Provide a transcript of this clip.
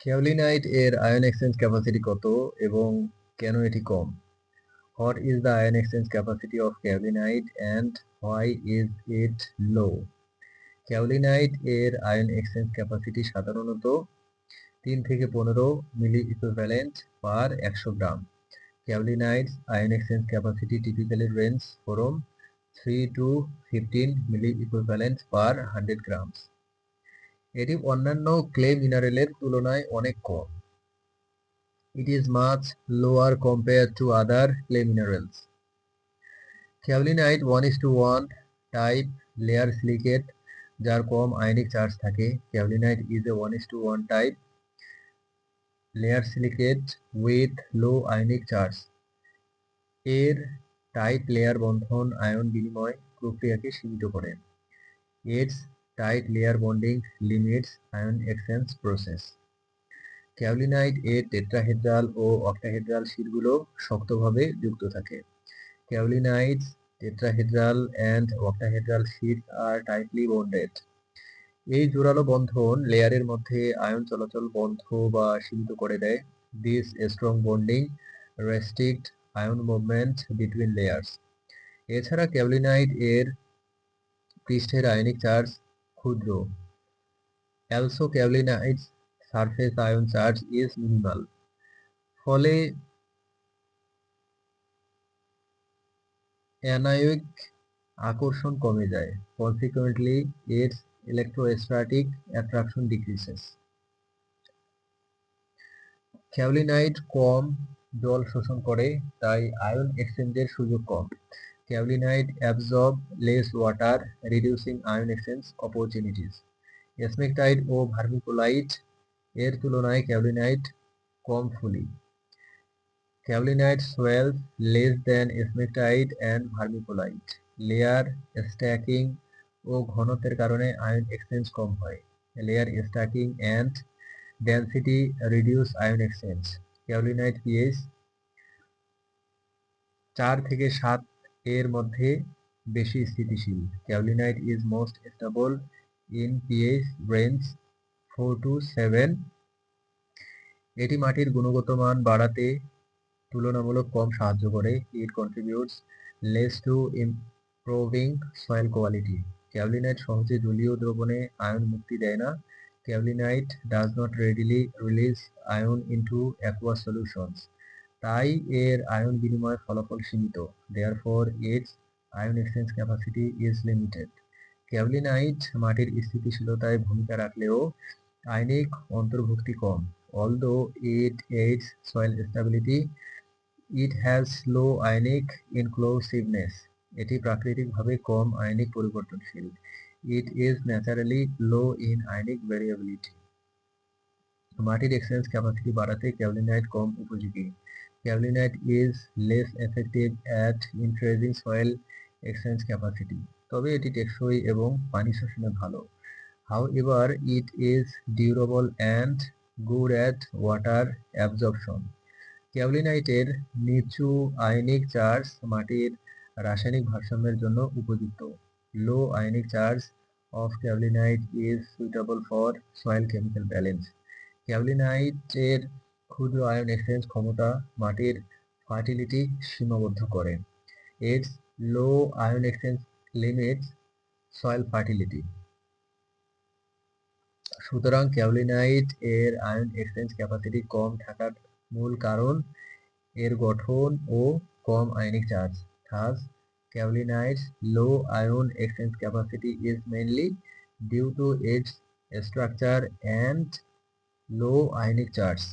ক্যাওলিনাইট এর ion exchange capacity কত এবং কেন এটি কম? What is the ion exchange capacity of kaolinite and why is it low? ক্যাওলিনাইট এর আয়ন এক্সচেঞ্জ ক্যাপাসিটি সাধারণত 3 থেকে 15 মিলি equivalent per 100 gram. Kaolinites ion exchange capacity typically range from 3 to 15 milli equivalent per 100 grams. এটি অন্যান্য clay মিনারেলের তুলনায় অনেক কম। It is much lower compared to other clay minerals. Kaolinite 1:1 type layer silicate যার কম ionic charge থাকে। Kaolinite is a 1:1 type layer silicate with low ionic charge. এর tight layer বন্ধন ion বিনিময় প্রক্রিয়াকে সীমিত করে। Its tight layer bonding limits ion exchange process. ক্যাওলিনাইট এর tetrahedral ও octahedral শিটগুলো শক্তভাবে যুক্ত থাকে। Kaolinites tetrahedral and octahedral sheets are tightly bonded. এই জোড়ালো বন্ধন লেয়ারের মধ্যে আয়ন চলাচল বন্ধ বা সীমিত করে দেয়। This strong bonding restricts ion movement between layers. এছাড়া ক্যাওলিনাইট এর পৃষ্ঠের আয়নিক চার্জ ক্ষুদ্র। Also kaolinite's surface ion charge is minimal. ফলে অ্যানায়িক আকর্ষণ কমে যায়। Consequently, its electrostatic attraction decreases. ক্যাওলিনাইট কম জল শোষণ করে, তাই আয়ন এক্সচেঞ্জের সুযোগ কম। Kaolinite absorb less water, reducing ion exchange opportunities. Smectite ও ভার্মিকুলাইট এর তুলনায় ক্যাওলিনাইট কম ফুলি। Kaolinite swells less than smectite and vermiculite. Layer stacking ও ঘনত্বের কারণে আয়ন এক্সচেঞ্জ কম হয়। Layer stacking and density reduce ion exchange. Kaolinite pH 4 থেকে 7 এর মধ্যে বেশি স্থিতিশীল। Kaolinite is most stable in pH range 4 to 7. এটি মাটির গুণগত মান বাড়াতে তুলনামূলক কম সাহায্য করে। It contributes less to improving soil quality. Kaolinite সহজে জলীয় দ্রবণে আয়ন মুক্তি দেয় না। Kaolinite does not readily release ion into aqueous solutions. তাই এর আয়ন বিনিময় ফলাফল সীমিত। Therefore, its ion exchange capacity is limited. Kaolinite মাটির স্থিতিশীলতায় ভূমিকা রাখলেও আয়নিক অন্তর্ভুক্তি কম। Although it aids soil stability, it has low ionic inclusiveness. এটি প্রাকৃতিকভাবে কম আয়নিক পরিবর্তনশীল। It is naturally low in ionic variability. মাটির এক্সচেঞ্জ ক্যাপাসিটি বাড়াতে ক্যাওলিনাইট কম উপযোগী। Kaolinite is less effective at increasing soil exchange capacity. তবে এটি টেকসই এবং পানি শোষণে ভালো। However, it is durable and good at water absorption. ক্যাওলিনাইটের নিচু আয়নিক চার্জ মাটির রাসায়নিক ভারসাম্যের জন্য উপযুক্ত। Low ionic charge of kaolinite is suitable for soil chemical balance. ক্যাওলিনাইটের ক্ষুদ্র আয়ন এক্সচেঞ্জ ক্ষমতা মাটির ফার্টিলিটি সীমাবদ্ধ করে। Its low ion exchange limits soil fertility. সুতরাং ক্যাওলিনাইট এর আয়ন এক্সচেঞ্জ ক্যাপাসিটি কম থাকার মূল কারণ এর গঠন ও কম ionic charge. Thus, kaolinite's low ion exchange capacity is mainly due to its structure and low ionic charge.